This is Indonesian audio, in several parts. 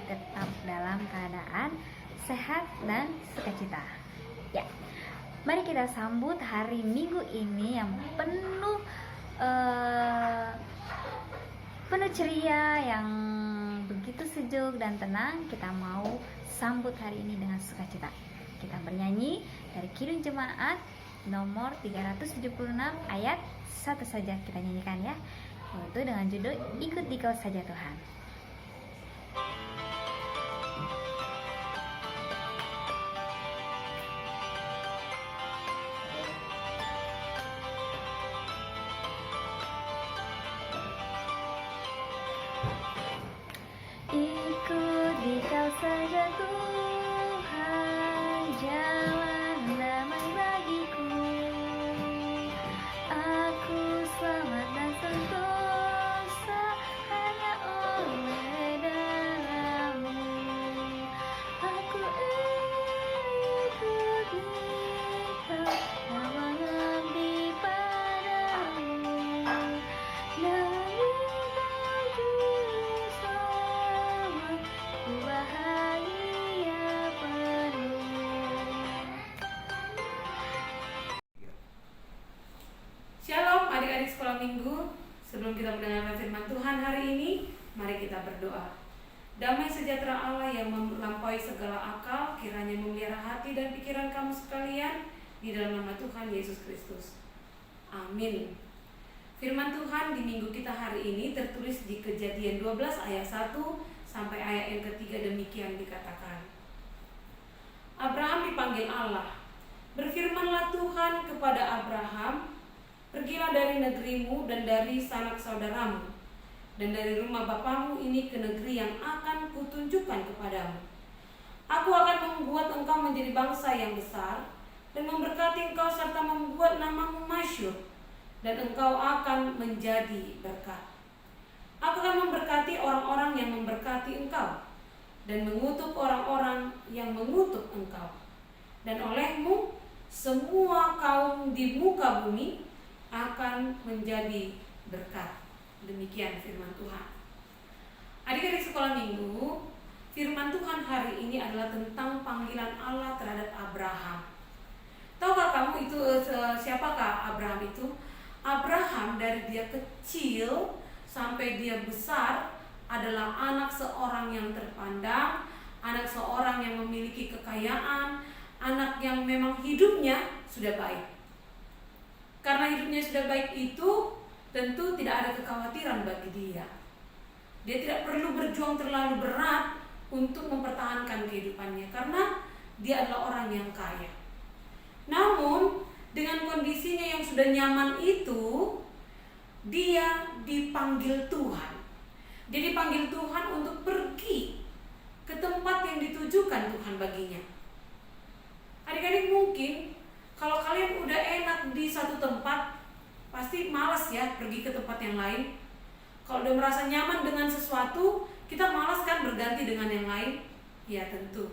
tetap dalam keadaan sehat dan sukacita. Ya, mari kita sambut hari Minggu ini yang penuh ceria, yang begitu sejuk dan tenang. Kita mau sambut hari ini dengan sukacita. Kita bernyanyi dari Kidung Jemaat nomor 376 ayat 1 saja kita nyanyikan ya, yaitu dengan judul Ikut Dikau Saja Tuhan. Ikut Dikau saja Tuhan, jalan damai bagiku. Aku selamat dan sentosa hanya oleh darah-Mu. Aku ikut Dikau dan mengabdi padamu. Dalam Dikau juru selamat, ku bahagia penuh. Shalom adik-adik sekolah minggu. Sebelum kita mendengarkan firman Tuhan hari ini, mari kita berdoa. Damai sejahtera Allah yang melampaui segala akal, kiranya memelihara hati dan pikiran kamu sekalian di dalam nama Tuhan Yesus Kristus. Amin. Firman Tuhan di minggu kita hari ini tertulis di Kejadian 12 ayat 1 sampai ayat yang ketiga. Demikian dikatakan, Abraham dipanggil Allah. Berfirmanlah Tuhan kepada Abraham, pergilah dari negerimu dan dari sanak saudaramu dan dari rumah bapamu ini ke negeri yang akan kutunjukkan kepadamu. Aku akan membuat engkau menjadi bangsa yang besar dan memberkati engkau serta membuat namamu masyhur, dan engkau akan menjadi berkat. Aku akan memberkati orang-orang yang memberkati engkau dan mengutuk orang-orang yang mengutuk engkau. Dan olehmu semua kaum di muka bumi akan menjadi berkat. Demikian firman Tuhan. Adik-adik sekolah minggu, firman Tuhan hari ini adalah tentang panggilan Allah terhadap Abraham. Tahukah kamu itu siapakah Abraham itu? Abraham dari dia kecil sampai dia besar adalah anak seorang yang terpandang, anak seorang yang memiliki kekayaan, anak yang memang hidupnya sudah baik. Karena hidupnya sudah baik itu, tentu tidak ada kekhawatiran bagi dia. Dia tidak perlu berjuang terlalu berat untuk mempertahankan kehidupannya, karena dia adalah orang yang kaya. Namun, dengan kondisinya yang sudah nyaman itu, dia dipanggil Tuhan. Dia dipanggil Tuhan untuk pergi ke tempat yang ditujukan Tuhan baginya. Adik-adik, mungkin kalau kalian udah enak di satu tempat, pasti malas ya pergi ke tempat yang lain. Kalau udah merasa nyaman dengan sesuatu, kita malas kan berganti dengan yang lain? Ya tentu.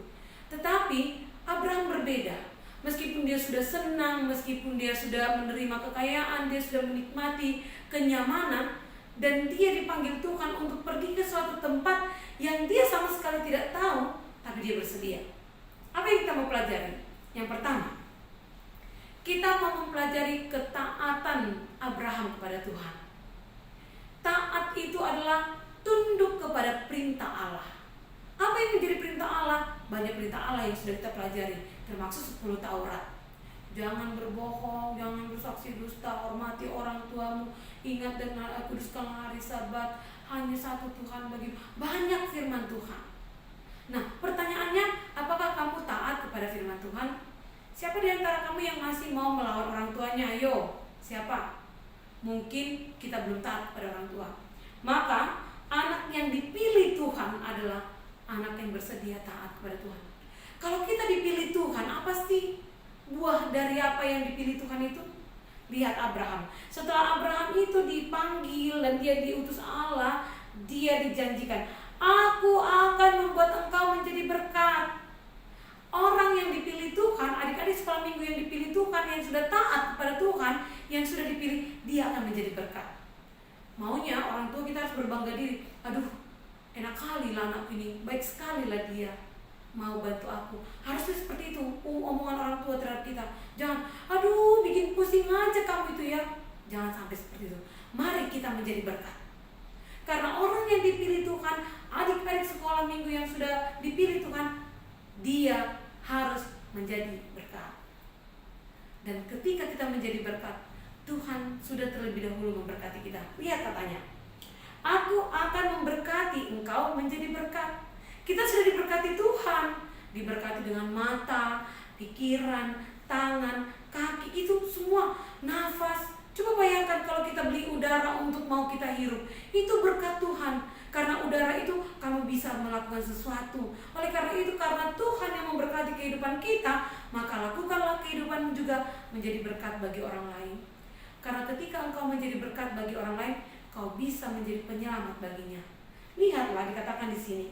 Tetapi Abraham berbeda. Meskipun dia sudah senang, meskipun dia sudah menerima kekayaan, dia sudah menikmati kenyamanan, dan dia dipanggil Tuhan untuk pergi ke suatu tempat yang dia sama sekali tidak tahu, tapi dia bersedia. Apa yang kita mau pelajari? Yang pertama, kita mau mempelajari ketaatan Abraham kepada Tuhan. Taat itu adalah tunduk kepada perintah Allah. Apa yang menjadi perintah Allah? Banyak perintah Allah yang sudah kita pelajari, termasuk 10 Taurat. Jangan berbohong, jangan bersaksi dusta, hormati orang tuamu, ingat dan kuduskanlah hari Sabat, hanya satu Tuhan bagimu. Banyak firman Tuhan. Nah, pertanyaannya, apakah kamu taat kepada firman Tuhan? Siapa di antara kamu yang masih mau melawan orang tuanya? Ayo, siapa? Mungkin kita belum taat kepada orang tua. Maka, anak yang dipilih Tuhan adalah anak yang bersedia taat kepada Tuhan. Kalau kita dipilih Tuhan, apa sih buah dari apa yang dipilih Tuhan itu? Lihat Abraham. Setelah Abraham itu dipanggil dan dia diutus Allah, dia dijanjikan, aku akan membuat engkau menjadi berkat. Orang yang dipilih Tuhan, adik-adik sekolah minggu yang dipilih Tuhan, yang sudah taat kepada Tuhan, yang sudah dipilih, dia akan menjadi berkat. Maunya orang tua kita harus berbangga diri. Aduh, enak kali lah anak ini, baik sekali lah dia, mau bantu aku. Harusnya seperti itu omongan orang tua terhadap kita. Jangan, aduh bikin pusing aja kamu itu ya. Jangan sampai seperti itu. Mari kita menjadi berkat. Karena orang yang dipilih Tuhan, adik-adik sekolah minggu yang sudah dipilih Tuhan, dia harus menjadi berkat. Dan ketika kita menjadi berkat, Tuhan sudah terlebih dahulu memberkati kita. Lihat katanya, aku akan memberkati engkau menjadi berkat. Kita sudah diberkati Tuhan, diberkati dengan mata, pikiran, tangan, kaki, itu semua, nafas. Coba bayangkan kalau kita beli udara untuk mau kita hirup, itu berkat Tuhan. Karena udara itu kamu bisa melakukan sesuatu. Oleh karena itu, karena Tuhan yang memberkati kehidupan kita, maka lakukanlah kehidupan juga menjadi berkat bagi orang lain. Karena ketika engkau menjadi berkat bagi orang lain, kau bisa menjadi penyelamat baginya. Lihatlah dikatakan di sini,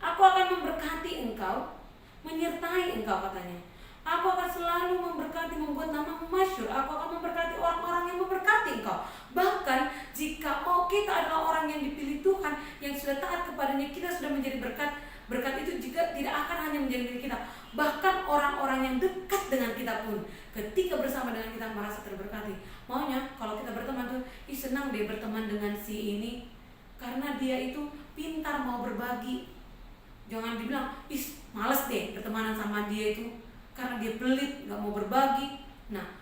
aku akan memberkati engkau, menyertai engkau katanya. Aku akan selalu memberkati, membuat namamu masyhur. Aku akan memberkati orang-orang yang memberkati engkau. Bahkan jika kita adalah orang yang dipilih Tuhan, yang sudah taat kepadanya, kita sudah menjadi berkat. Berkat itu juga tidak akan hanya menjadi milik kita. Bahkan orang-orang yang dekat dengan kita pun, ketika bersama dengan kita merasa terberkati. Maunya kalau kita berteman tuh, senang deh berteman dengan si ini, karena dia itu pintar mau berbagi. Jangan dibilang, males deh bertemanan sama dia itu, karena dia pelit, gak mau berbagi. Nah,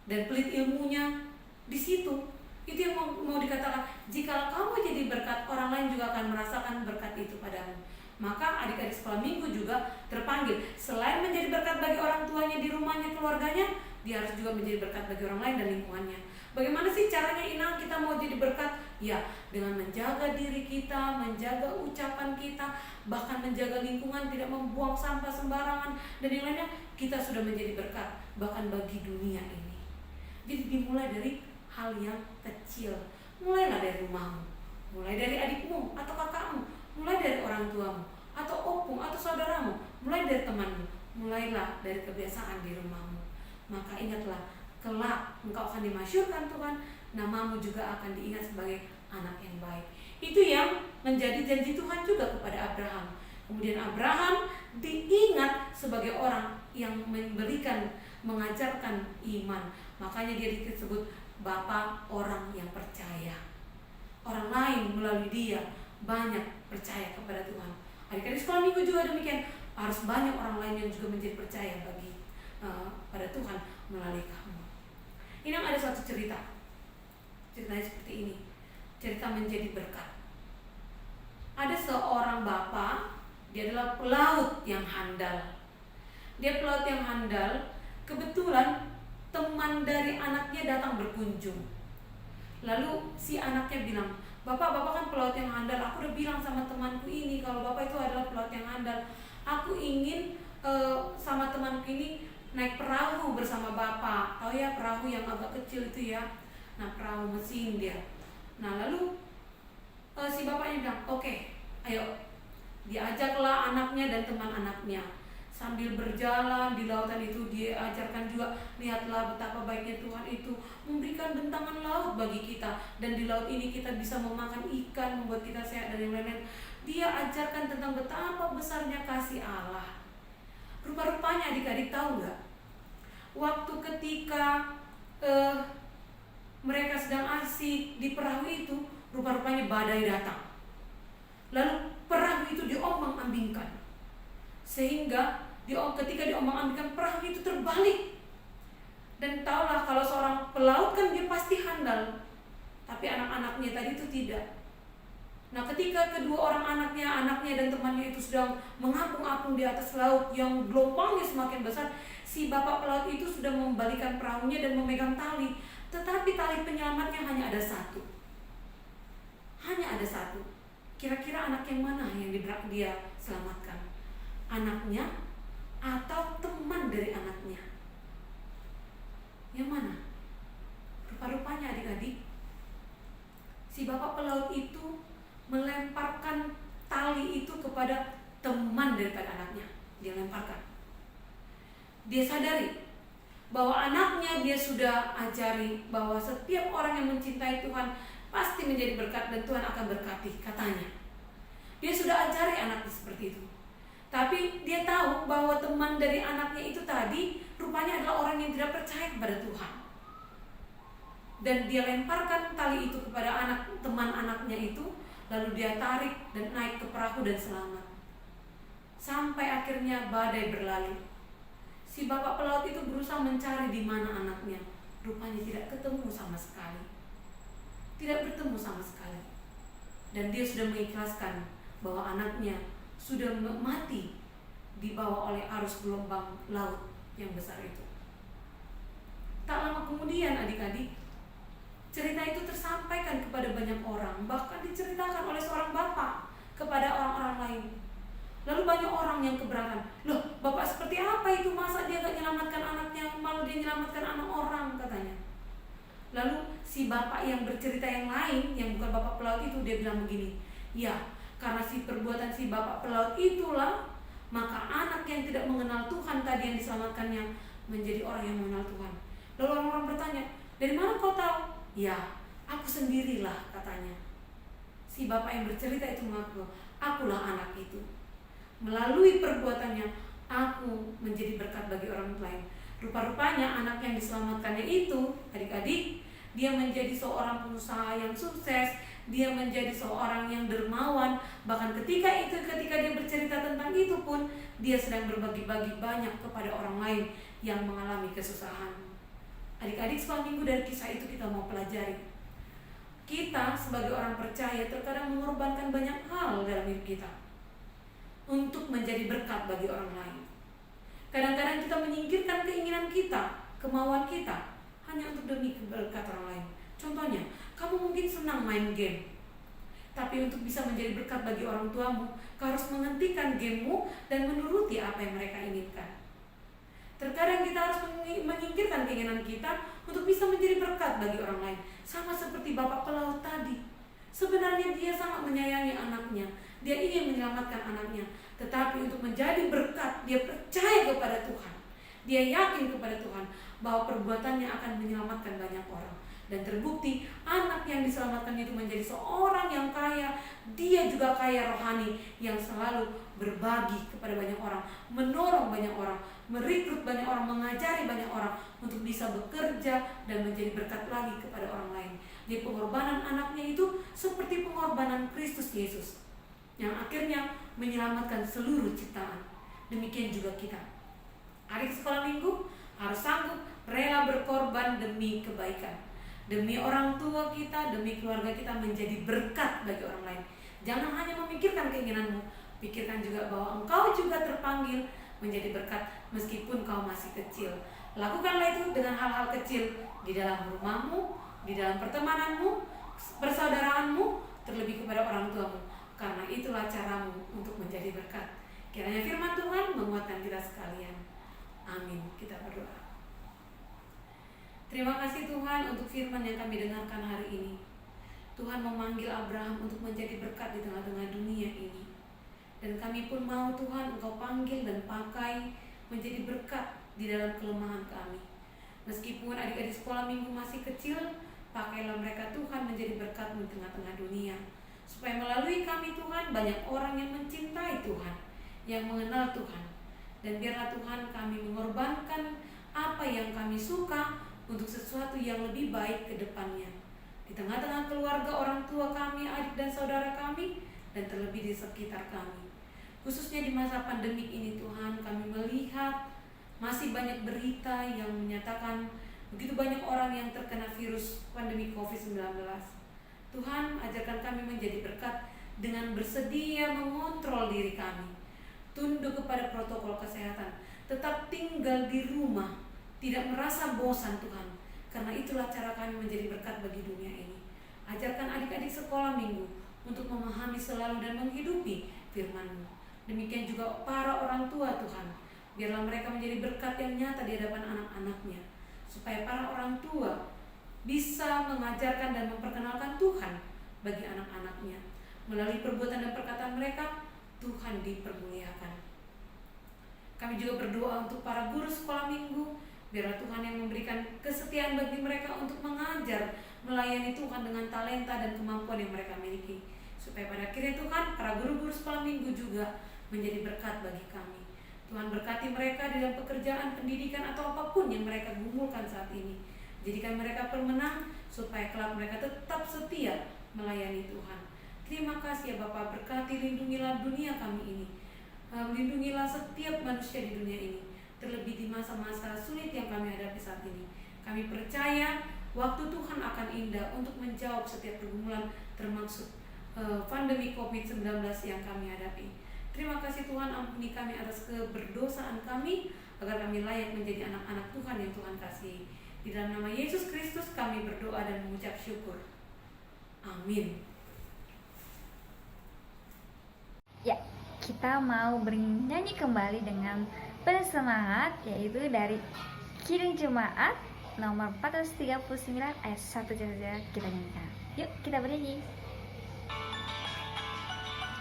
dan pelit ilmunya di situ. Itu yang mau dikatakan, jika kamu jadi berkat, orang lain juga akan merasakan berkat itu padamu. Maka adik-adik sekolah minggu juga terpanggil, selain menjadi berkat bagi orang tuanya di rumahnya, keluarganya, dia harus juga menjadi berkat bagi orang lain dan lingkungannya. Bagaimana sih caranya Inang kita mau jadi berkat? Ya, dengan menjaga diri kita, menjaga ucapan kita, bahkan menjaga lingkungan, tidak membuang sampah sembarangan, dan yang lainnya. Kita sudah menjadi berkat, bahkan bagi dunia ini. Jadi dimulai dari hal yang kecil. Mulailah dari rumahmu, mulai dari adikmu atau kakakmu, mulai dari orang tuamu, atau opung atau saudaramu, mulai dari temanmu. Mulailah dari kebiasaan di rumahmu. Maka ingatlah, kelak engkau akan dimasyhurkan Tuhan, namamu juga akan diingat sebagai anak yang baik. Itu yang menjadi janji Tuhan juga kepada Abraham. Kemudian Abraham diingat sebagai orang yang mengajarkan iman. Makanya dia disebut Bapa orang yang percaya. Orang lain melalui dia banyak percaya kepada Tuhan. Adik-adik sekolah minggu juga demikian. Harus banyak orang lain yang juga menjadi percaya pada Tuhan melalui kamu. Ini ada satu cerita. Ceritanya seperti ini. Cerita menjadi berkat. Ada seorang bapak, dia adalah pelaut yang handal. Dia pelaut yang handal. Kebetulan teman dari anaknya datang berkunjung. Lalu si anaknya bilang, Bapak kan pelaut yang handal. Aku udah bilang sama temanku ini kalau Bapak itu adalah pelaut yang handal. Aku ingin sama temanku ini naik perahu bersama Bapak. Tahu ya perahu yang agak kecil itu ya. Nah, perahu mesin dia. Nah, lalu si bapaknya bilang, oke, ayo. Diajaklah anaknya dan teman anaknya. Sambil berjalan di lautan itu, dia ajarkan juga, lihatlah betapa baiknya Tuhan itu memberikan bentangan laut bagi kita. Dan di laut ini kita bisa memakan ikan, membuat kita sehat dan yang lain-lain. Dia ajarkan tentang betapa besarnya kasih Allah. Rupa-rupanya adik-adik tahu nggak? Waktu ketika mereka sedang asik di perahu itu, rupa-rupanya badai datang. Lalu perahu itu diombang-ambingkan. Sehingga ketika diombang-ambingkan, perahu itu terbalik. Dan tahulah kalau seorang pelaut kan dia pasti handal. Tapi anak-anaknya tadi itu tidak. Nah, ketika kedua orang anaknya dan temannya itu sedang mengapung-apung di atas laut yang gelombangnya semakin besar, si bapak pelaut itu sudah membalikan perahunya dan memegang tali. Tetapi tali penyelamatnya hanya ada satu. Hanya ada satu. Kira-kira anak yang mana yang dia selamatkan? Anaknya atau teman dari anaknya? Yang mana? Rupa-rupanya adik-adik, si bapak pelaut itu melemparkan tali itu kepada teman daripada anaknya. Dia lemparkan. Dia sadari bahwa anaknya dia sudah ajari bahwa setiap orang yang mencintai Tuhan pasti menjadi berkat dan Tuhan akan berkati, katanya. Dia sudah ajari anaknya seperti itu. Tapi dia tahu bahwa teman dari anaknya itu tadi rupanya adalah orang yang tidak percaya kepada Tuhan. Dan dia lemparkan tali itu kepada teman anaknya itu, lalu dia tarik dan naik ke perahu dan selamat. Sampai akhirnya badai berlalu. Si bapak pelaut itu berusaha mencari di mana anaknya. Rupanya tidak ketemu sama sekali. Tidak bertemu sama sekali. Dan dia sudah mengikhlaskan bahwa anaknya sudah mati dibawa oleh arus gelombang laut yang besar itu. Tak lama kemudian adik-adik, cerita itu tersampaikan kepada banyak orang, bahkan diceritakan oleh seorang bapak kepada orang-orang lain. Lalu banyak orang yang keberatan, loh bapak seperti apa itu, masa dia gak menyelamatkan anaknya, malah dia menyelamatkan anak orang, katanya. Lalu si bapak yang bercerita yang lain, yang bukan bapak pelaut itu, dia bilang begini, ya karena si perbuatan si bapak pelaut itulah, maka anak yang tidak mengenal Tuhan tadi yang diselamatkannya menjadi orang yang mengenal Tuhan. Lalu orang-orang bertanya, dari mana kau tahu? Ya, aku sendirilah, katanya. Si bapak yang bercerita itu mengaku, akulah anak itu. Melalui perbuatannya, aku menjadi berkat bagi orang lain. Rupa-rupanya anak yang diselamatkannya itu, adik-adik, dia menjadi seorang pengusaha yang sukses, dia menjadi seorang yang dermawan. Bahkan ketika dia bercerita tentang itu pun, dia sedang berbagi-bagi banyak kepada orang lain yang mengalami kesusahan. Adik-adik, sekolah minggu dari kisah itu kita mau pelajari. Kita sebagai orang percaya terkadang mengorbankan banyak hal dalam hidup kita untuk menjadi berkat bagi orang lain. Kadang-kadang kita menyingkirkan keinginan kita, kemauan kita, hanya untuk demi berkat orang lain. Contohnya, kamu mungkin senang main game, tapi untuk bisa menjadi berkat bagi orang tuamu, kau harus menghentikan gamemu dan menuruti apa yang mereka inginkan. Terkadang kita harus menyingkirkan keinginan kita untuk bisa menjadi berkat bagi orang lain. Sama seperti bapak pelaut tadi. Sebenarnya dia sangat menyayangi anaknya, dia ingin menyelamatkan anaknya, tetapi untuk menjadi berkat, dia percaya kepada Tuhan. Dia yakin kepada Tuhan bahwa perbuatannya akan menyelamatkan banyak orang. Dan terbukti anak yang diselamatkan itu menjadi seorang yang kaya. Dia juga kaya rohani yang selalu berbagi kepada banyak orang, menolong banyak orang, merekrut banyak orang, mengajari banyak orang untuk bisa bekerja dan menjadi berkat lagi kepada orang lain. Jadi pengorbanan anaknya itu seperti pengorbanan Kristus Yesus yang akhirnya menyelamatkan seluruh ciptaan. Demikian juga kita. Adik sekolah minggu harus sanggup rela berkorban demi kebaikan, demi orang tua kita, demi keluarga kita menjadi berkat bagi orang lain. Jangan hanya memikirkan keinginanmu, pikirkan juga bahwa engkau juga terpanggil menjadi berkat meskipun kau masih kecil. Lakukanlah itu dengan hal-hal kecil di dalam rumahmu, di dalam pertemananmu, persaudaraanmu, terlebih kepada orang tuamu. Karena itulah caramu untuk menjadi berkat. Kiranya firman Tuhan menguatkan kita sekalian. Amin. Kita berdoa. Terima kasih Tuhan untuk firman yang kami dengarkan hari ini. Tuhan memanggil Abraham untuk menjadi berkat di tengah-tengah dunia ini. Dan kami pun mau Tuhan Engkau panggil dan pakai menjadi berkat di dalam kelemahan kami. Meskipun adik-adik sekolah minggu masih kecil, pakailah mereka Tuhan menjadi berkat di tengah-tengah dunia. Supaya melalui kami Tuhan, banyak orang yang mencintai Tuhan, yang mengenal Tuhan. Dan biarlah Tuhan kami mengorbankan apa yang kami suka untuk sesuatu yang lebih baik ke depannya. Di tengah-tengah keluarga, orang tua kami, adik dan saudara kami, dan terlebih di sekitar kami. Khususnya di masa pandemik ini Tuhan, kami melihat masih banyak berita yang menyatakan begitu banyak orang yang terkena virus pandemi COVID-19. Tuhan, ajarkan kami menjadi berkat dengan bersedia mengontrol diri kami, tunduk kepada protokol kesehatan, tetap tinggal di rumah, tidak merasa bosan Tuhan, karena itulah cara kami menjadi berkat bagi dunia ini. Ajarkan adik-adik sekolah minggu untuk memahami selalu dan menghidupi firman-Mu. Demikian juga para orang tua Tuhan, biarlah mereka menjadi berkat yang nyata di hadapan anak-anaknya, supaya para orang tua bisa mengajarkan dan memperkenalkan Tuhan bagi anak-anaknya. Melalui perbuatan dan perkataan mereka, Tuhan dipermuliakan. Kami juga berdoa untuk para guru sekolah minggu, biarlah Tuhan yang memberikan kesetiaan bagi mereka untuk mengajar, melayani Tuhan dengan talenta dan kemampuan yang mereka miliki, supaya pada akhirnya Tuhan, para guru-guru sekolah minggu juga menjadi berkat bagi kami. Tuhan berkati mereka dalam pekerjaan, pendidikan, atau apapun yang mereka gumulkan saat ini. Jadikan mereka pemenang supaya kelak mereka tetap setia melayani Tuhan. Terima kasih ya Bapak, berkati, lindungilah dunia kami ini. Lindungilah setiap manusia di dunia ini, terlebih di masa-masa sulit yang kami hadapi saat ini. Kami percaya waktu Tuhan akan indah untuk menjawab setiap pergumulan, termasuk pandemi COVID-19 yang kami hadapi. Terima kasih Tuhan, ampuni kami atas keberdosaan kami, agar kami layak menjadi anak-anak Tuhan yang Tuhan kasihi. Di dalam nama Yesus Kristus kami berdoa dan mengucap syukur. Amin. Ya, kita mau bernyanyi kembali dengan penuh semangat, yaitu dari Kirim Jemaat nomor 439 ayat 1 saja kita nyanyikan. Yuk kita bernyanyi.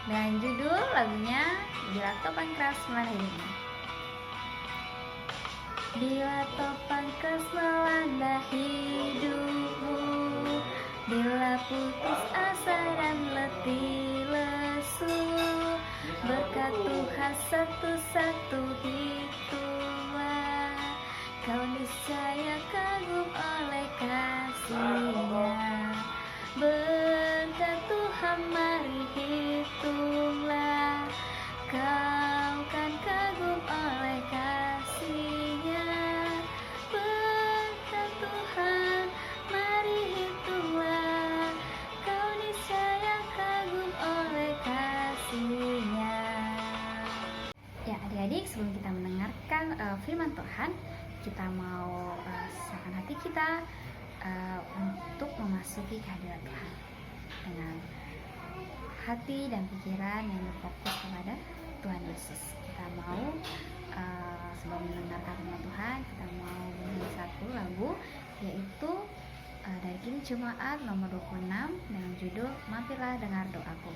Dan judul lagunya Bila Topang Keras Melanda Hidupmu. Bila topang keras melanda hidupmu, bila putus asa dan letih lesu, berkat Tuhan satu-satu hitunglah, kau niscaya kagum oleh kasih-Nya. Berkat Tuhan mari hitunglah, kau kan kagum oleh kasih-Nya. Berkat Tuhan mari hitunglah, kau niscaya kagum oleh kasih-Nya. Ya adik-adik, sebelum kita mendengarkan firman Tuhan, kita mau siapkan hati kita untuk memasuki kehadirat Tuhan dengan hati dan pikiran yang berfokus kepada Tuhan Yesus. Kita mau sebelum mendengarkan firman Tuhan, kita mau menyanyi satu lagu, yaitu dari Kirim Jemaat nomor 26 dengan judul Mampirlah Dengar Doaku.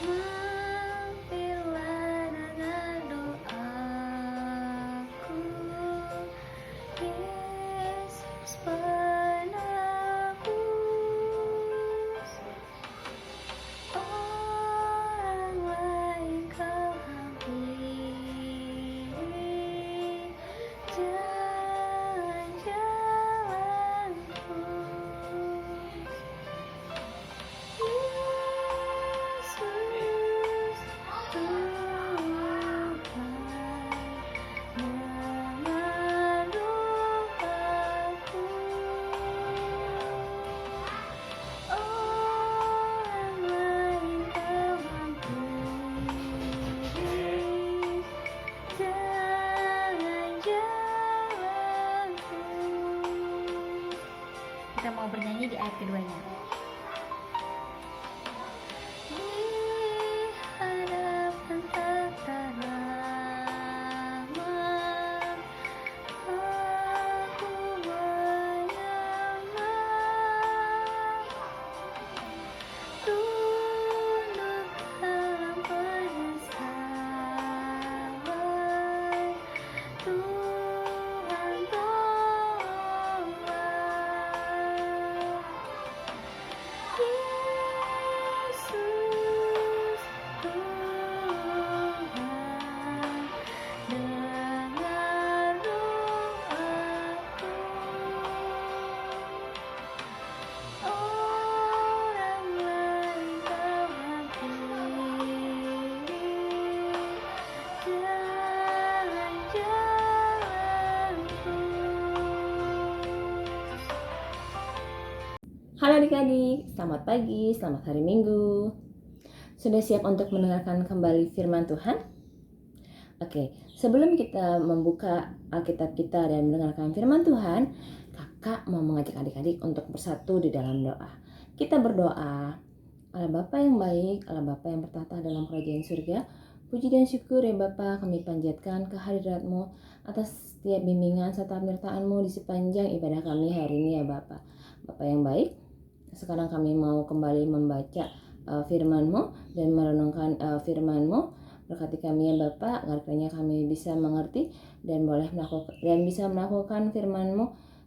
Mampirlah dengar doaku, Yesus penebus. Orang lain kau hampiri, jalan-jalanku. Yesus Tuhan, dengar doaku. Orang lain kau hampiri, jalan-jalanku. Kita mau bernyanyi di ayat keduanya. Di hadapan tata rahmat, aku menyembah, tunduk dalam penyesalan, Tuhan tolonglah. Yesus Tuhan, dengar doaku. Orang lain kau hampiri, jalan-jalanku. Halo adik-adik, selamat pagi, selamat hari Minggu. Sudah siap untuk mendengarkan kembali firman Tuhan? Oke, sebelum kita membuka Alkitab kita dan mendengarkan firman Tuhan, kakak mau mengajak adik-adik untuk bersatu di dalam doa. Kita berdoa. Allah Bapa yang baik, Allah Bapa yang bertata dalam kerajaan surga, Puji dan syukur ya Bapa kami panjatkan kehadirat-Mu atas setiap bimbingan serta penyertaan-Mu di sepanjang ibadah kami hari ini ya Bapa. Bapa yang baik, sekarang kami mau kembali membaca firman-Mu dan merenungkan firman-Mu. Berkati kami ya Bapa, agar kiranya kami bisa mengerti dan bisa melakukan firman-Mu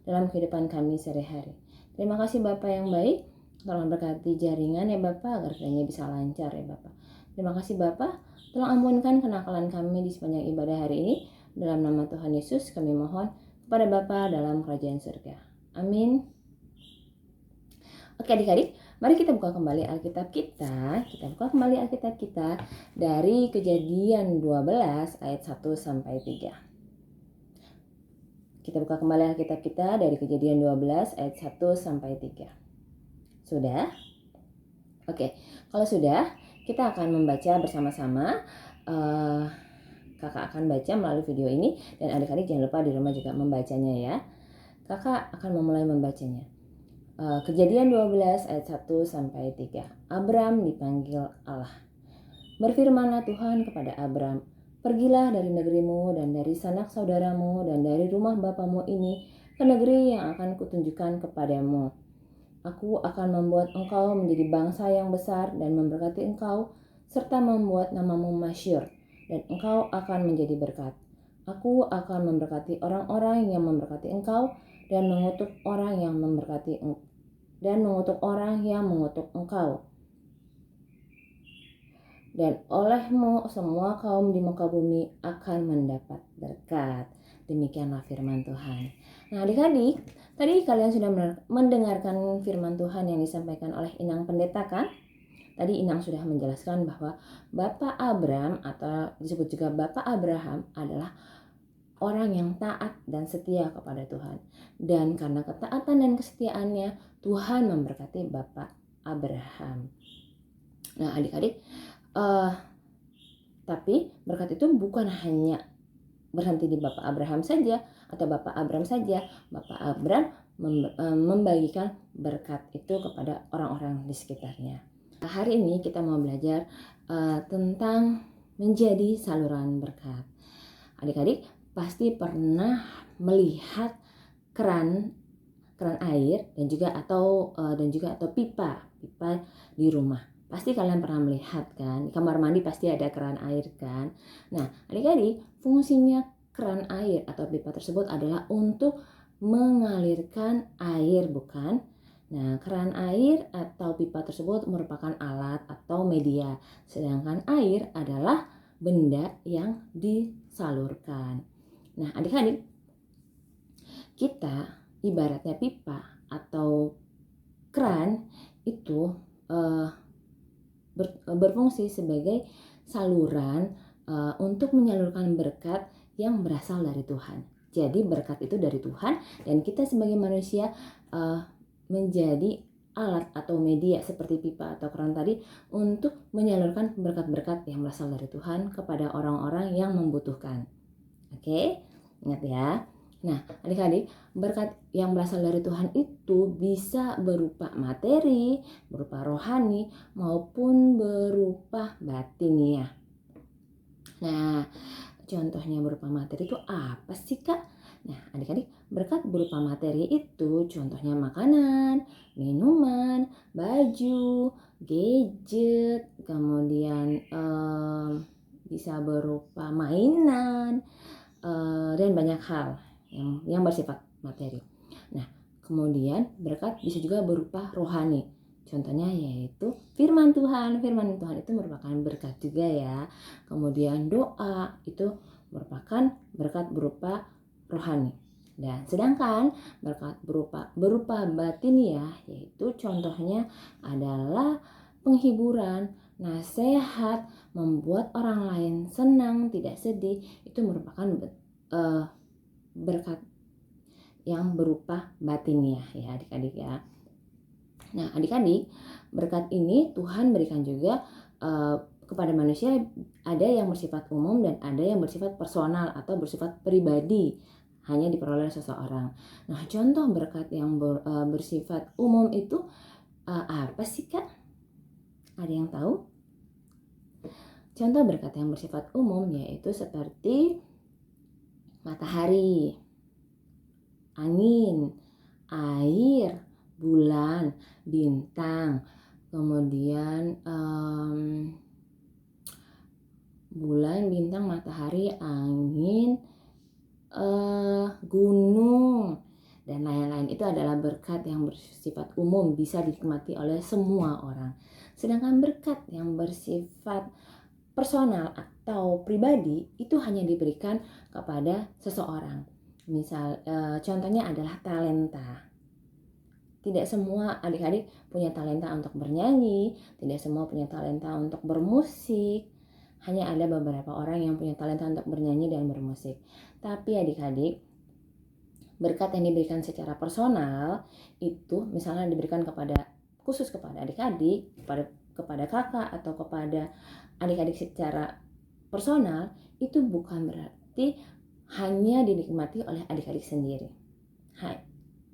dalam kehidupan kami sehari-hari. Terima kasih Bapa yang baik. Tolong berkati jaringan ya Bapa, agar kiranya bisa lancar ya Bapa. Terima kasih Bapa. Tolong ampunkan kenakalan kami di sepanjang ibadah hari ini. Dalam nama Tuhan Yesus kami mohon kepada Bapa dalam kerajaan surga. Amin. Oke adik-adik, mari kita buka kembali Alkitab kita. Kita buka kembali Alkitab kita dari Kejadian 12 ayat 1 sampai 3. Kita buka kembali Alkitab kita dari Kejadian 12 ayat 1 sampai 3. Sudah? Oke, kalau sudah, kita akan membaca bersama-sama. Kakak akan baca melalui video ini, dan adik-adik jangan lupa di rumah juga membacanya ya. Kakak akan memulai membacanya. Kejadian 12 ayat 1 sampai 3. Abram dipanggil Allah. Berfirmanlah Tuhan kepada Abram, "Pergilah dari negerimu dan dari sanak saudaramu dan dari rumah bapamu ini ke negeri yang akan kutunjukkan kepadamu. Aku akan membuat engkau menjadi bangsa yang besar dan memberkati engkau, serta membuat namamu masyhur, dan engkau akan menjadi berkat. Aku akan memberkati orang-orang yang memberkati engkau, dan mengutuk orang yang mengutuk engkau. Dan olehmu semua kaum di muka bumi akan mendapat berkat." Demikianlah firman Tuhan. Nah adik-adik, tadi kalian sudah mendengarkan firman Tuhan yang disampaikan oleh Inang Pendeta kan? Tadi Inang sudah menjelaskan bahwa Bapak Abram atau disebut juga Bapak Abraham adalah orang yang taat dan setia kepada Tuhan. Dan karena ketaatan dan kesetiaannya, Tuhan memberkati Bapak Abraham. Nah adik-adik, tapi berkat itu bukan hanya berhenti di Bapak Abraham saja atau Bapak Abram saja. Bapak Abram membagikan berkat itu kepada orang-orang di sekitarnya. Hari ini kita mau belajar tentang menjadi saluran berkat. Adik-adik pasti pernah melihat keran air dan juga atau pipa di rumah. Pasti kalian pernah melihat kan, di kamar mandi pasti ada keran air kan. Nah adik-adik, fungsinya keran air atau pipa tersebut adalah untuk mengalirkan air, bukan? Nah keran air atau pipa tersebut merupakan alat atau media, sedangkan air adalah benda yang disalurkan. Nah adik-adik, kita ibaratnya pipa atau keran itu berfungsi sebagai saluran untuk menyalurkan berkat yang berasal dari Tuhan. Jadi berkat itu dari Tuhan, dan kita sebagai manusia menjadi alat atau media seperti pipa atau keran tadi untuk menyalurkan berkat-berkat yang berasal dari Tuhan kepada orang-orang yang membutuhkan. Oke, ingat ya. Nah, adik-adik, berkat yang berasal dari Tuhan itu bisa berupa materi, berupa rohani, maupun berupa batiniah. Nah, contohnya berupa materi itu apa sih, Kak? Nah, adik-adik, berkat berupa materi itu contohnya makanan, minuman, baju, gadget, kemudian bisa berupa mainan, dan banyak hal yang bersifat materi. Nah, kemudian berkat bisa juga berupa rohani. Contohnya yaitu firman Tuhan. Firman Tuhan itu merupakan berkat juga ya. Kemudian doa itu merupakan berkat berupa rohani. Dan sedangkan berkat berupa batiniah yaitu contohnya adalah penghiburan, nasihat, membuat orang lain senang, tidak sedih, itu merupakan berkat yang berupa batiniah ya adik-adik ya. Nah adik-adik, berkat ini Tuhan berikan juga kepada manusia, ada yang bersifat umum dan ada yang bersifat personal atau bersifat pribadi, hanya diperoleh seseorang. Nah contoh berkat yang bersifat umum itu apa sih Kak? Ada yang tahu? Contoh berkat yang bersifat umum yaitu seperti matahari, angin, air, bulan, bintang, kemudian bulan, bintang, matahari, angin, gunung, dan lain-lain. Itu adalah berkat yang bersifat umum, bisa dinikmati oleh semua orang. Sedangkan berkat yang bersifat personal atau pribadi itu hanya diberikan kepada seseorang. Misal contohnya adalah talenta. Tidak semua adik-adik punya talenta untuk bernyanyi, tidak semua punya talenta untuk bermusik. Hanya ada beberapa orang yang punya talenta untuk bernyanyi dan bermusik. Tapi adik-adik, berkat yang diberikan secara personal itu misalnya diberikan khusus kepada adik-adik, kepada kakak atau kepada adik-adik secara personal, itu bukan berarti hanya dinikmati oleh adik-adik sendiri.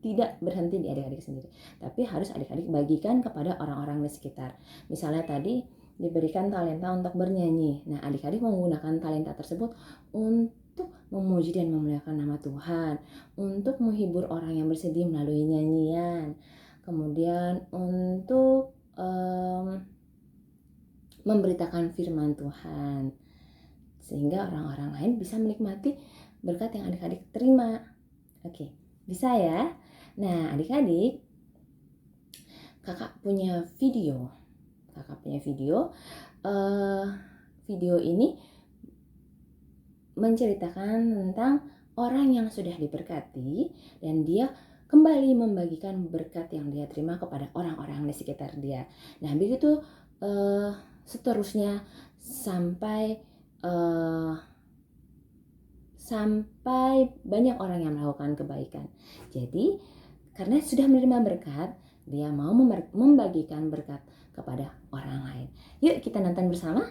Tidak berhenti di adik-adik sendiri, tapi harus adik-adik bagikan kepada orang-orang di sekitar. Misalnya tadi diberikan talenta untuk bernyanyi. Nah, adik-adik menggunakan talenta tersebut untuk memuji dan memuliakan nama Tuhan, untuk menghibur orang yang bersedih melalui nyanyian, kemudian untuk memberitakan firman Tuhan, sehingga orang-orang lain bisa menikmati berkat yang adik-adik terima. Oke, bisa ya? Nah, adik-adik, kakak punya video. Video ini menceritakan tentang orang yang sudah diberkati dan dia kembali membagikan berkat yang dia terima kepada orang-orang di sekitar dia. Nah, begitu seterusnya sampai banyak orang yang melakukan kebaikan. Jadi, karena sudah menerima berkat, dia mau membagikan berkat kepada orang lain. Yuk kita nonton bersama.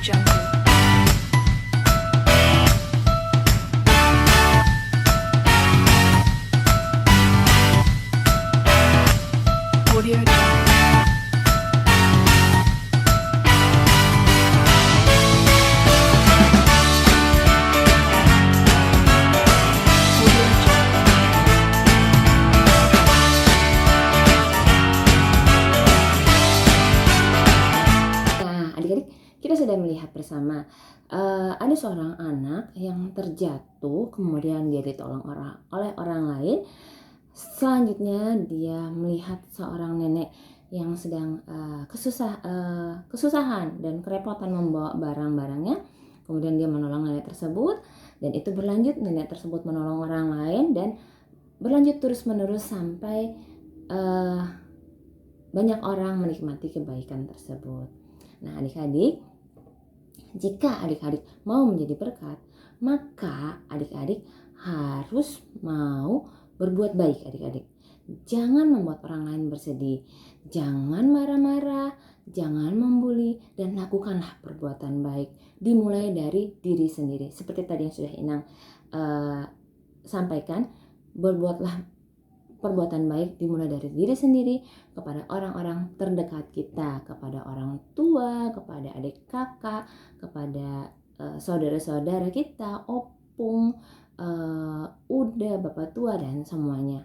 Jungle. Audio Jungle. Audio Jungle. Nah, adik-adik, kita sudah melihat bersama ada seorang anak yang terjatuh, kemudian dia ditolong oleh orang lain. Selanjutnya dia melihat seorang nenek yang sedang kesusahan dan kerepotan membawa barang-barangnya. Kemudian dia menolong nenek tersebut, dan itu berlanjut, nenek tersebut menolong orang lain, dan berlanjut terus-menerus sampai banyak orang menikmati kebaikan tersebut. Nah, adik-adik, jika adik-adik mau menjadi berkat, maka adik-adik harus mau berbuat baik, adik-adik. Jangan membuat orang lain bersedih, jangan marah-marah, jangan membuli, dan lakukanlah perbuatan baik. Dimulai dari diri sendiri. Seperti tadi yang sudah Inang sampaikan, berbuatlah perbuatan baik dimulai dari diri sendiri, kepada orang-orang terdekat kita, kepada orang tua, kepada adik kakak, kepada saudara-saudara kita, opung, udah, bapak tua, dan semuanya.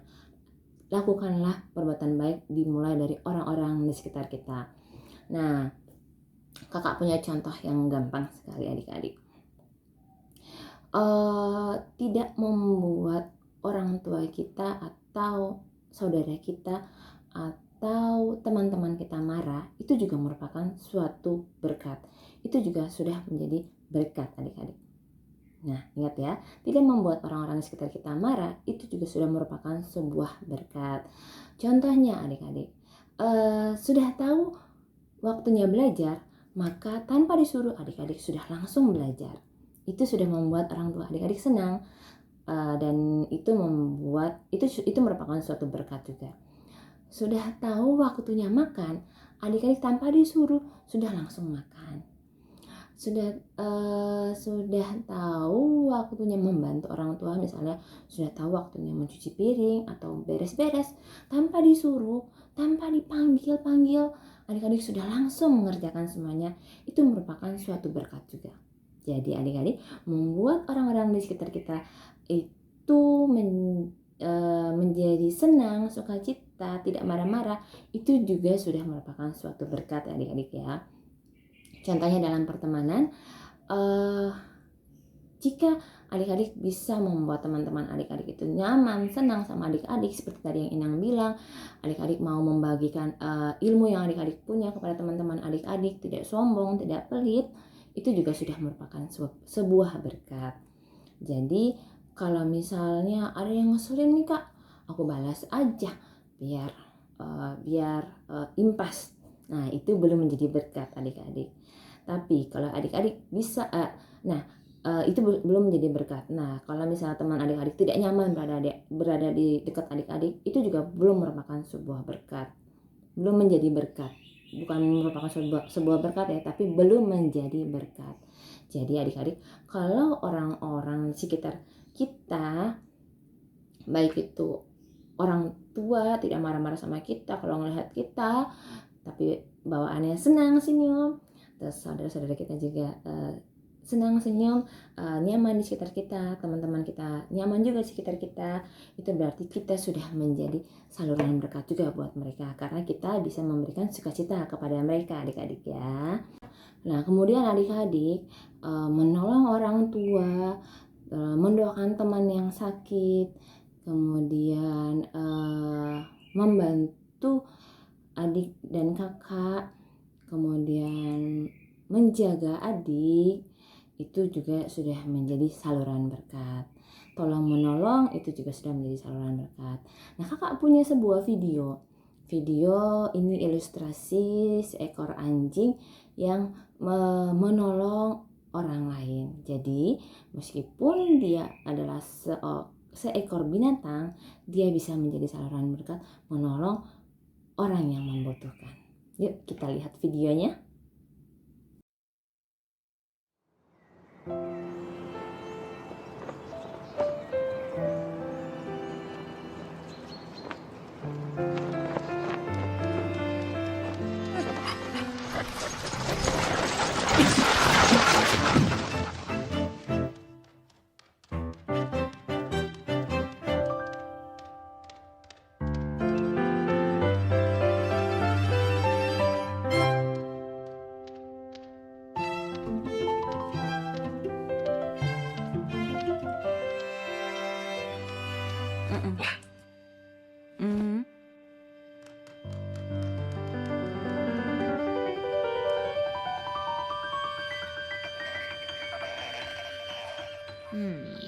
Lakukanlah perbuatan baik dimulai dari orang-orang di sekitar kita. Nah, kakak punya contoh yang gampang sekali, adik-adik. Tidak membuat orang tua kita atau saudara kita atau teman-teman kita marah, itu juga merupakan suatu berkat. Itu juga sudah menjadi berkat, adik-adik. Nah, ingat ya, tidak membuat orang-orang di sekitar kita marah, itu juga sudah merupakan sebuah berkat. Contohnya, adik-adik, sudah tahu waktunya belajar, maka tanpa disuruh adik-adik sudah langsung belajar. Itu sudah membuat orang tua adik-adik senang. Dan itu membuat itu merupakan suatu berkat juga. Sudah tahu waktunya makan, adik-adik tanpa disuruh sudah langsung makan. Sudah tahu waktunya membantu orang tua, misalnya sudah tahu waktunya mencuci piring atau beres-beres, tanpa disuruh, tanpa dipanggil, adik-adik sudah langsung mengerjakan semuanya. Itu merupakan suatu berkat juga. Jadi adik-adik, membuat orang-orang di sekitar kita itu menjadi senang, sukacita, tidak marah-marah, itu juga sudah merupakan suatu berkat, adik-adik ya. Contohnya dalam pertemanan, jika adik-adik bisa membuat teman-teman adik-adik itu nyaman, senang sama adik-adik, seperti tadi yang Inang bilang, adik-adik mau membagikan ilmu yang adik-adik punya kepada teman-teman adik-adik, tidak sombong, tidak pelit, itu juga sudah merupakan sebuah berkat. Jadi kalau misalnya ada yang ngeselin nih kak, aku balas aja biar impas. Nah, itu belum menjadi berkat, adik-adik. Tapi kalau adik-adik bisa, itu belum menjadi berkat. Nah, kalau misalnya teman adik-adik tidak nyaman berada di dekat adik-adik, itu juga belum merupakan sebuah berkat. Belum menjadi berkat. Bukan merupakan sebuah berkat ya, tapi belum menjadi berkat. Jadi adik-adik, kalau orang-orang di sekitar kita, baik itu orang tua tidak marah-marah sama kita kalau ngelihat kita, tapi bawaannya senang, senyum, terus saudara-saudara kita juga senang, senyum, nyaman di sekitar kita, teman-teman kita nyaman juga di sekitar kita, itu berarti kita sudah menjadi saluran berkat juga buat mereka, karena kita bisa memberikan sukacita kepada mereka, adik-adik ya. Nah, kemudian adik-adik menolong orang tua, mendoakan teman yang sakit, kemudian membantu adik dan kakak, kemudian menjaga adik, itu juga sudah menjadi saluran berkat. Tolong menolong itu juga sudah menjadi saluran berkat. Nah, kakak punya sebuah video ini ilustrasi seekor anjing yang menolong orang lain. Jadi meskipun dia adalah seekor binatang, dia bisa menjadi saluran berkat menolong orang yang membutuhkan. Yuk kita lihat videonya. Mm. Hmm.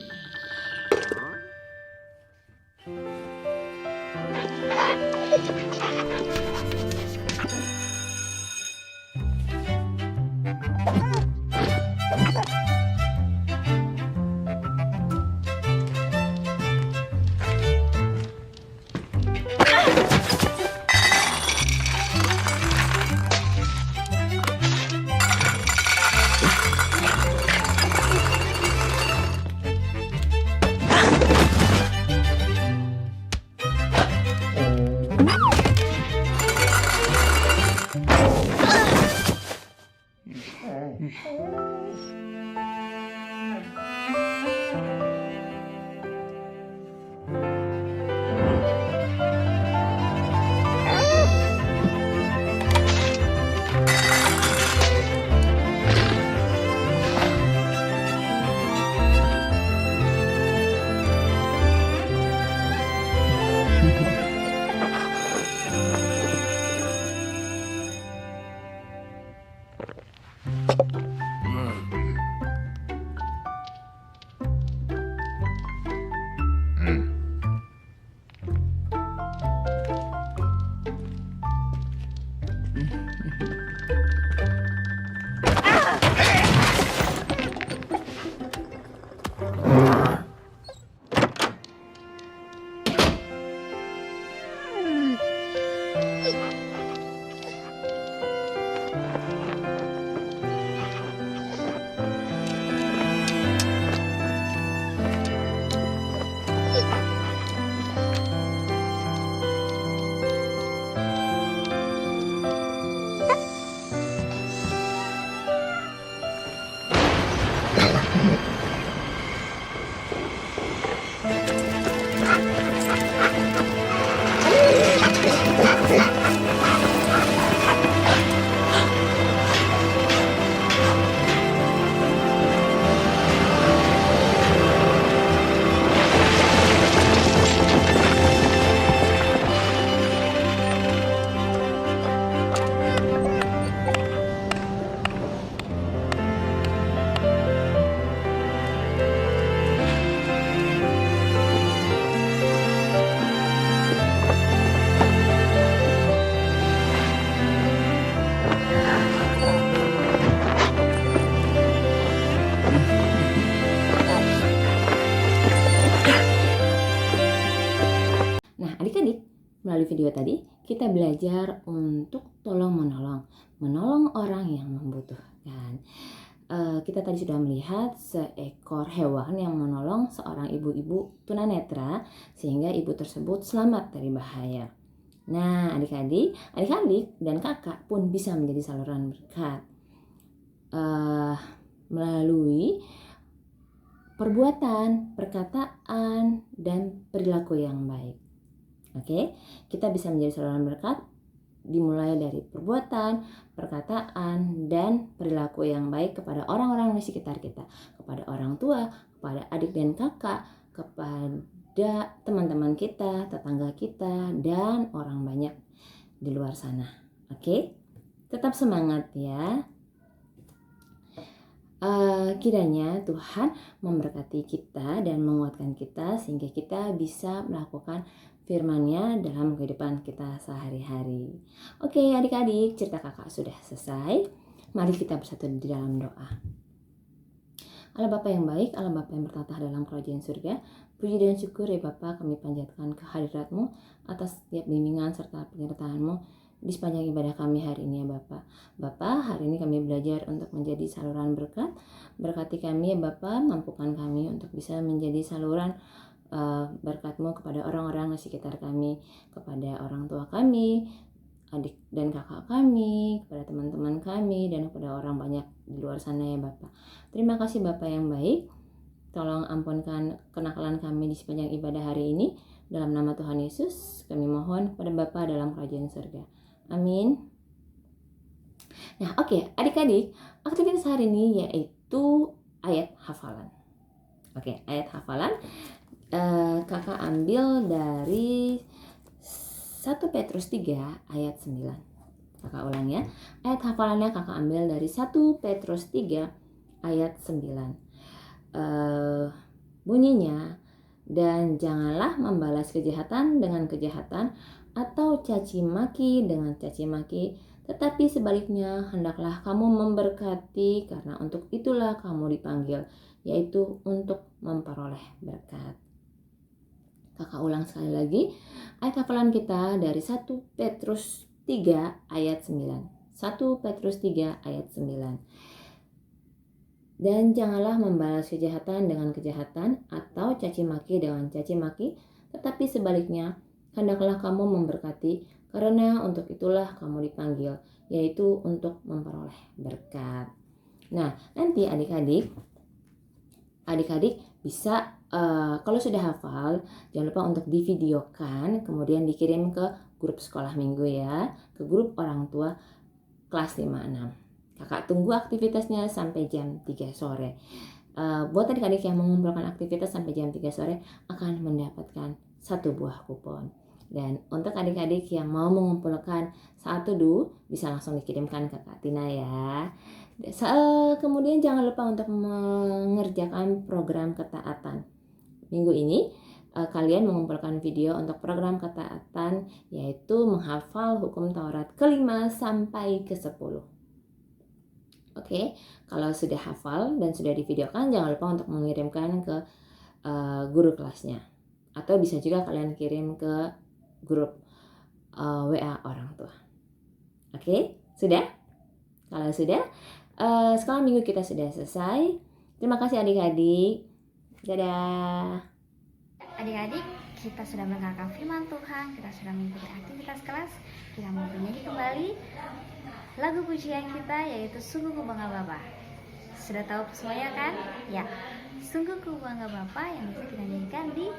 Nah, adik-adik, melalui video tadi kita belajar untuk menolong orang yang membutuhkan. Kita tadi sudah melihat seekor hewan yang menolong seorang ibu-ibu tunanetra sehingga ibu tersebut selamat dari bahaya. Nah, adik-adik dan kakak pun bisa menjadi saluran berkat melalui perbuatan, perkataan, dan perilaku yang baik. Oke, kita bisa menjadi saluran berkat dimulai dari perbuatan, perkataan, dan perilaku yang baik kepada orang-orang di sekitar kita, kepada orang tua, kepada adik dan kakak, kepada teman-teman kita, tetangga kita, dan orang banyak di luar sana. Oke, tetap semangat ya. Kiranya Tuhan memberkati kita dan menguatkan kita sehingga kita bisa melakukan firman-Nya dalam kehidupan kita sehari-hari. Oke, adik-adik, cerita kakak sudah selesai. Mari kita bersatu di dalam doa. Allah Bapa yang baik, Allah Bapa yang bertata dalam kerajaan surga, puji dan syukur ya Bapa kami panjatkan kehadirat-Mu atas setiap bimbingan serta penyertaan-Mu di sepanjang ibadah kami hari ini ya Bapa. Bapa, hari ini kami belajar untuk menjadi saluran berkat. Berkati kami ya Bapa, mampukan kami untuk bisa menjadi saluran berkat-Mu kepada orang-orang di sekitar kami, kepada orang tua kami, adik dan kakak kami, kepada teman-teman kami, dan kepada orang banyak di luar sana ya Bapa. Terima kasih Bapa yang baik. Tolong ampunkan kenakalan kami di sepanjang ibadah hari ini. Dalam nama Tuhan Yesus, kami mohon kepada Bapa dalam kerajaan surga. Amin. Nah, oke, adik-adik, aktivitas hari ini yaitu ayat hafalan. Oke, ayat hafalan kakak ambil dari 1 Petrus 3 ayat 9. Kakak ulang ya. Ayat hafalannya kakak ambil dari 1 Petrus 3 ayat 9. Bunyinya, dan janganlah membalas kejahatan dengan kejahatan atau caci maki dengan caci maki, tetapi sebaliknya hendaklah kamu memberkati, karena untuk itulah kamu dipanggil, yaitu untuk memperoleh berkat. Kakak ulang sekali lagi, ayat hafalan kita dari 1 Petrus 3 ayat 9. 1 Petrus 3 ayat 9. Dan janganlah membalas kejahatan dengan kejahatan atau caci maki dengan caci maki, tetapi sebaliknya hendaklah kamu memberkati, karena untuk itulah kamu dipanggil, yaitu untuk memperoleh berkat. Nah, nanti adik-adik bisa kalau sudah hafal, jangan lupa untuk divideokan, kemudian dikirim ke grup sekolah minggu ya, ke grup orang tua kelas 5-6. Kakak tunggu aktivitasnya sampai jam 3 sore. Buat adik-adik yang mengumpulkan aktivitas sampai jam 3 sore akan mendapatkan 1 buah kupon. Dan untuk adik-adik yang mau mengumpulkan saat teduh bisa langsung dikirimkan ke Kak Tina ya. Kemudian jangan lupa untuk mengerjakan program ketaatan. Minggu ini kalian mengumpulkan video untuk program ketaatan, yaitu menghafal hukum Taurat ke-5 sampai ke-10. Oke, kalau sudah hafal dan sudah divideokan, jangan lupa untuk mengirimkan ke guru kelasnya. Atau bisa juga kalian kirim ke grup WA orang tua. Oke, sudah? Kalau sudah, sekolah minggu kita sudah selesai. Terima kasih adik-adik. Dadah. Adik-adik, kita sudah mendengarkan firman Tuhan, kita sudah mengikuti aktivitas kelas, kita mau bernyanyi kembali lagu pujian kita, yaitu Sungguh Ku Bangga Bapa. Sudah tahu semuanya kan? Ya, Sungguh Ku Bangga Bapa yang bisa kita nyanyikan di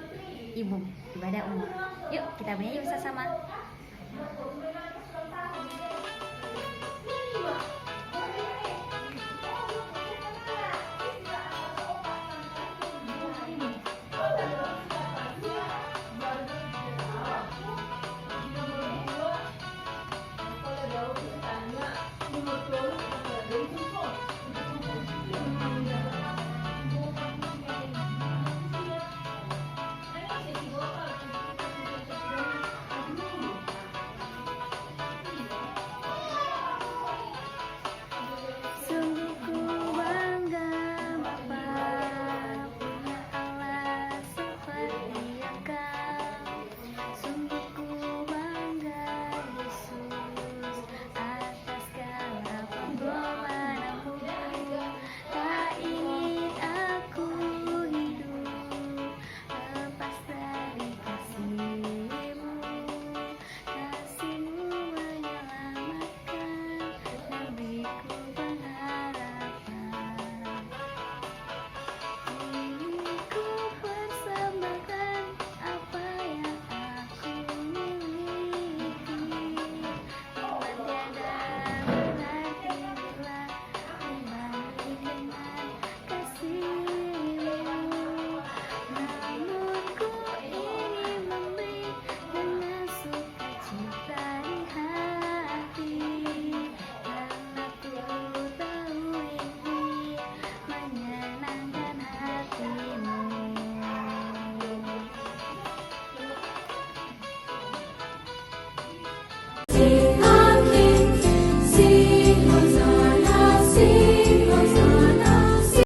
ibadah umum. Yuk kita bernyanyi bersama-sama.